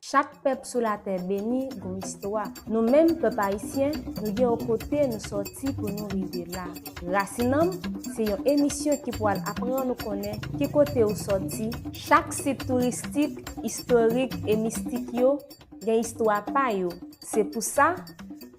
Chaque peuple sur la terre béni une histoire. Nous-mêmes, peuple haïtien, nous sommes aux côtés, nous sortis pour nous arriver là. Racinam, c'est une émission qui pourra apprendre à nous connaître, qui côté où sorti. Chaque site touristique, historique et mystique, il y a une histoire pa yo. C'est pour ça,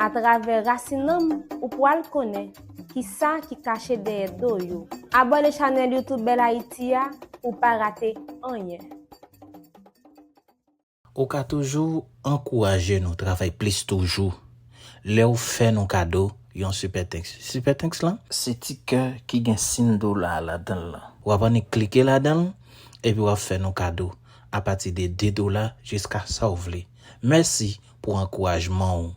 à travers Racinam, ou pourra le connaître, qui ça qui cache derrière do yo. Abonnez la chaîne YouTube Bel Haïti ou pas rater rien. Ou ka toujours encourager nous travail plus toujours. Là ou fait nos cadeaux, yon super thanks. Super thanks là, c'est petit cœur qui gagne $5 là-dedans là. Ou avant cliquer là-dedans et puis ou faire nos cadeaux à partir de $2 jusqu'à ça ou vle. Merci pour encouragement.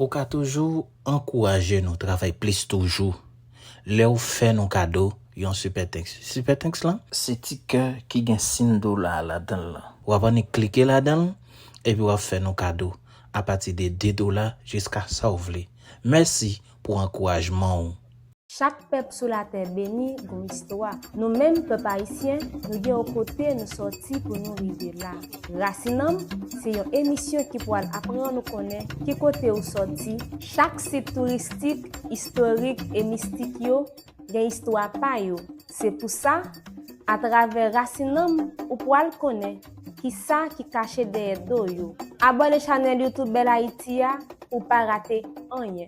Ou ka toujours encourager nous travail plus toujours. Là ou fait nos cadeaux, yon super thanks. Super thanks là, c'est petit cœur qui gen $5 là-dedans là. Ou va ni cliquer là-dedans et puis ou faire nos cadeaux à partir de $2 jusqu'à ça ou vle. Merci pour encouragement. Chaque peuple sur la terre béni une histoire. Nous-mêmes, peuple haïtien, nous sommes aux côtés, nous sortis pour nous arriver là. Racinam, c'est une émission qui pourra apprendre à nous connaître, qui côté où sorti. Chaque site touristique, historique et mystique, il y a une histoire pa yo. C'est pour ça, à travers Racinam, ou pourra le connaître, qui ça qui caché derrière do yo. Abonnez à la chaîne YouTube Bel Haïti pour ne pas rater rien.